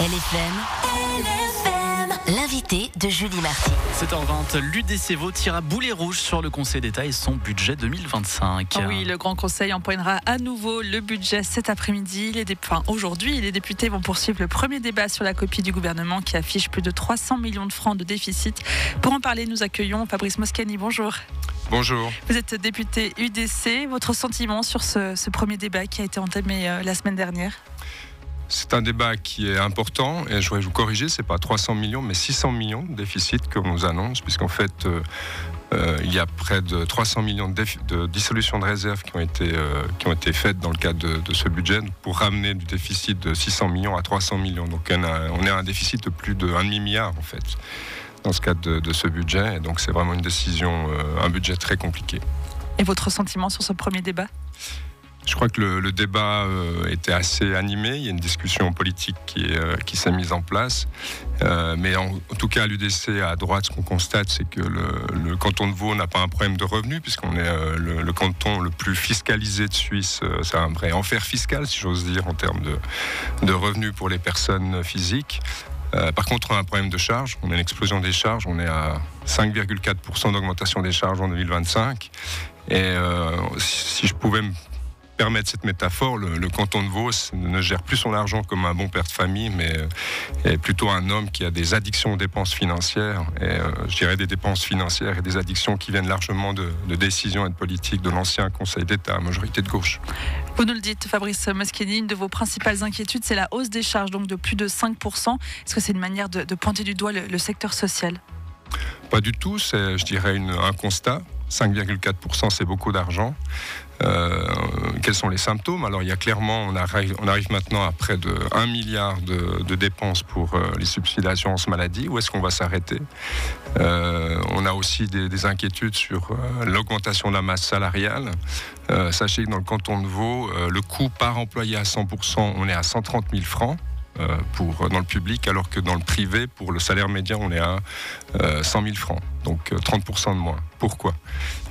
LFM, l'invité de Julie Marty. 7h20, l'UDC Vaud tire à boulet rouge sur le Conseil d'État et son budget 2025. Oui, le Grand Conseil empoignera à nouveau le budget cet après-midi. Aujourd'hui, les députés vont poursuivre le premier débat sur la copie du gouvernement qui affiche plus de 300 millions de francs de déficit. Pour en parler, nous accueillons Fabrice Moscani. Bonjour. Bonjour. Vous êtes député UDC. Votre sentiment sur ce premier débat qui a été entamé la semaine dernière ? C'est un débat qui est important et je voudrais vous corriger, c'est pas 300 millions mais 600 millions de déficit qu'on nous annonce, puisqu'en fait il y a près de 300 millions de dissolutions de réserves qui ont été faites dans le cadre de ce budget pour ramener du déficit de 600 millions à 300 millions. Donc on est à un déficit de plus de 1,5 milliard en fait dans ce cadre de ce budget, et donc c'est vraiment une décision, un budget très compliqué. Et votre sentiment sur ce premier débat ? Je crois que le débat était assez animé. Il y a une discussion politique qui s'est mise en place. Mais en tout cas, à l'UDC, à droite, ce qu'on constate, c'est que le canton de Vaud n'a pas un problème de revenus, puisqu'on est le canton le plus fiscalisé de Suisse. C'est un vrai enfer fiscal, si j'ose dire, en termes de revenus pour les personnes physiques. Par contre, on a un problème de charges. On a une explosion des charges. On est à 5,4% d'augmentation des charges en 2025. Et si je pouvais me permettre cette métaphore, le canton de Vaud ne gère plus son argent comme un bon père de famille, mais est plutôt un homme qui a des addictions aux dépenses financières, et je dirais des dépenses financières et des addictions qui viennent largement de décisions et de politiques de l'ancien Conseil d'État à majorité de gauche. Vous nous le dites, Fabrice Moscani, une de vos principales inquiétudes, c'est la hausse des charges, donc de plus de 5%. Est-ce que c'est une manière de pointer du doigt le secteur social ? Pas du tout, c'est, je dirais, un constat. 5,4%, c'est beaucoup d'argent. Quels sont les symptômes ? Alors il y a clairement, on arrive maintenant à près de 1 milliard de dépenses pour les subsides d'assurance maladie. Où est-ce qu'on va s'arrêter ? On a aussi des inquiétudes sur l'augmentation de la masse salariale. Sachez que dans le canton de Vaud, le coût par employé à 100%, on est à 130 000 francs. Dans le public, alors que dans le privé, pour le salaire médian, on est à 100 000 francs, donc 30% de moins. Pourquoi ?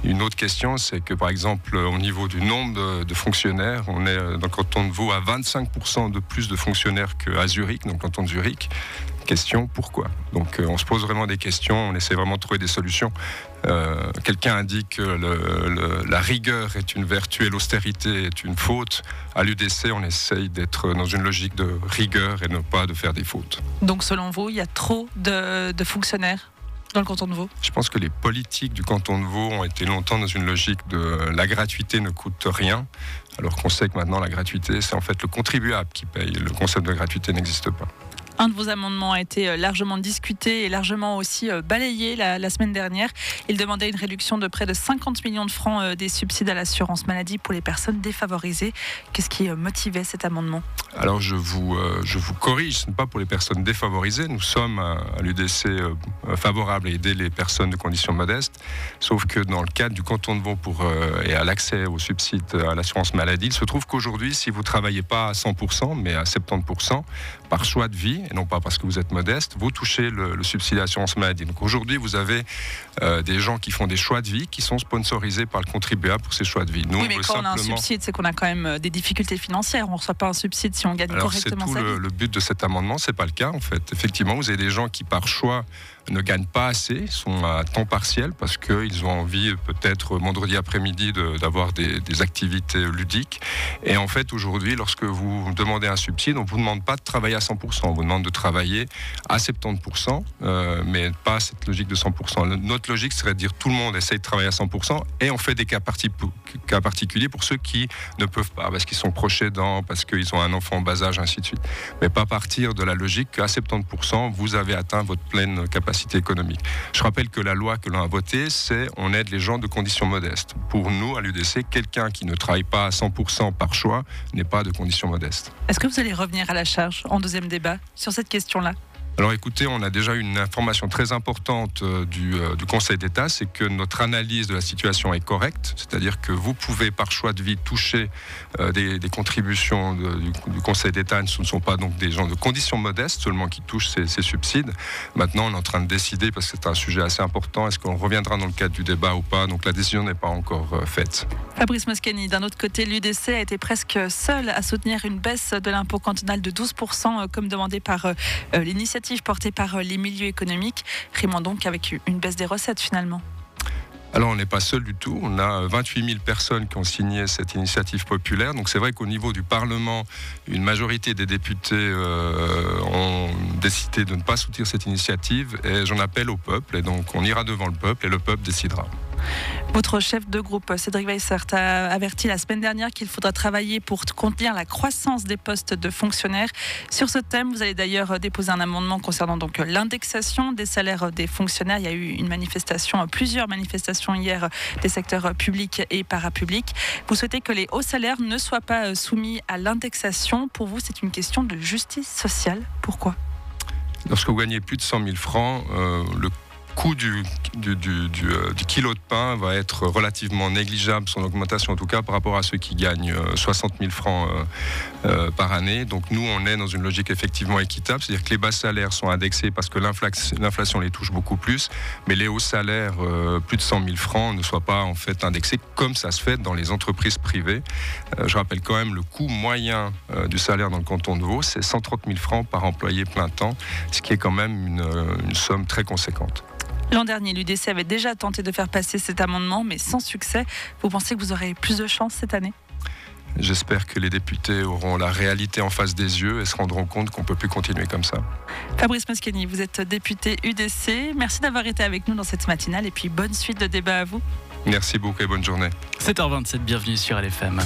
Une autre question, c'est que par exemple, au niveau du nombre de fonctionnaires, on est dans le canton de Vaud à 25% de plus de fonctionnaires qu'à Zurich, dans le canton de Zurich. Question, pourquoi ? Donc on se pose vraiment des questions, on essaie vraiment de trouver des solutions. Quelqu'un a dit que la rigueur est une vertu et l'austérité est une faute. À l'UDC, on essaye d'être dans une logique de rigueur et ne pas de faire des fautes. Donc selon vous, il y a trop de fonctionnaires dans le canton de Vaud ? Je pense que les politiques du canton de Vaud ont été longtemps dans une logique de la gratuité ne coûte rien, alors qu'on sait que maintenant la gratuité, c'est en fait le contribuable qui paye. Le concept de gratuité n'existe pas. Un de vos amendements a été largement discuté et largement aussi balayé la semaine dernière. Il demandait une réduction de près de 50 millions de francs des subsides à l'assurance maladie pour les personnes défavorisées. Qu'est-ce qui motivait cet amendement ? Alors je vous corrige, ce n'est pas pour les personnes défavorisées. Nous sommes à l'UDC favorables à aider les personnes de conditions modestes, sauf que dans le cadre du canton de Vaud et à l'accès aux subsides à l'assurance maladie, il se trouve qu'aujourd'hui, si vous ne travaillez pas à 100%, mais à 70%, par choix de vie, et non pas parce que vous êtes modeste, vous touchez le subside d'assurance maladie. Donc aujourd'hui, vous avez des gens qui font des choix de vie qui sont sponsorisés par le contribuable pour ces choix de vie. Nous, oui, mais quand on a un subside, c'est qu'on a quand même des difficultés financières. On ne reçoit pas un subside si on gagne correctement sa vie. Le but de cet amendement, c'est pas le cas en fait. Effectivement, vous avez des gens qui par choix ne gagnent pas assez, sont à temps partiel parce qu'ils ont envie peut-être vendredi après-midi d'avoir des activités ludiques. Et en fait, aujourd'hui, lorsque vous demandez un subside, on ne vous demande pas de travailler à 100%, on vous demande de travailler à 70%, mais pas cette logique de 100%. Notre logique serait de dire tout le monde essaye de travailler à 100% et on fait des cas particuliers pour ceux qui ne peuvent pas, parce qu'ils sont proches aidants, parce qu'ils ont un enfant en bas âge, ainsi de suite. Mais pas partir de la logique qu'à 70%, vous avez atteint votre pleine capacité économique. Je rappelle que la loi que l'on a votée, c'est on aide les gens de conditions modestes. Pour nous, à l'UDC, quelqu'un qui ne travaille pas à 100% par choix n'est pas de conditions modestes. Est-ce que vous allez revenir à la charge en deuxième débat sur cette question-là ? Alors écoutez, on a déjà eu une information très importante du Conseil d'État, c'est que notre analyse de la situation est correcte, c'est-à-dire que vous pouvez par choix de vie toucher des contributions du Conseil d'État. Ce ne sont pas donc des gens de conditions modestes seulement qui touchent ces subsides. Maintenant, on est en train de décider, parce que c'est un sujet assez important, est-ce qu'on reviendra dans le cadre du débat ou pas. Donc la décision n'est pas encore faite. Fabrice Moscani, d'un autre côté, l'UDC a été presque seul à soutenir une baisse de l'impôt cantonal de 12%, comme demandé par l'initiative portée par les milieux économiques, rimant donc avec une baisse des recettes finalement. Alors on n'est pas seul du tout, on a 28 000 personnes qui ont signé cette initiative populaire, donc c'est vrai qu'au niveau du Parlement, une majorité des députés ont décidé de ne pas soutenir cette initiative, et j'en appelle au peuple, et donc on ira devant le peuple et le peuple décidera. Votre chef de groupe, Cédric Weissert, a averti la semaine dernière qu'il faudra travailler pour contenir la croissance des postes de fonctionnaires. Sur ce thème, vous allez d'ailleurs déposer un amendement concernant donc l'indexation des salaires des fonctionnaires. Il y a eu plusieurs manifestations hier des secteurs publics et parapublics. Vous souhaitez que les hauts salaires ne soient pas soumis à l'indexation. Pour vous, c'est une question de justice sociale. Pourquoi ? Lorsque vous gagnez plus de 100 000 francs, le coût du kilo de pain va être relativement négligeable, son augmentation en tout cas, par rapport à ceux qui gagnent 60 000 francs par année. Donc nous, on est dans une logique effectivement équitable, c'est-à-dire que les bas salaires sont indexés parce que l'inflation les touche beaucoup plus, mais les hauts salaires, plus de 100 000 francs, ne soient pas en fait indexés comme ça se fait dans les entreprises privées. Je rappelle quand même le coût moyen du salaire dans le canton de Vaud, c'est 130 000 francs par employé plein temps, ce qui est quand même une somme très conséquente. L'an dernier, l'UDC avait déjà tenté de faire passer cet amendement, mais sans succès. Vous pensez que vous aurez plus de chance cette année ? J'espère que les députés auront la réalité en face des yeux et se rendront compte qu'on ne peut plus continuer comme ça. Fabrice Moscani, vous êtes député UDC. Merci d'avoir été avec nous dans cette matinale et puis bonne suite de débat à vous. Merci beaucoup et bonne journée. 7h27, bienvenue sur LFM.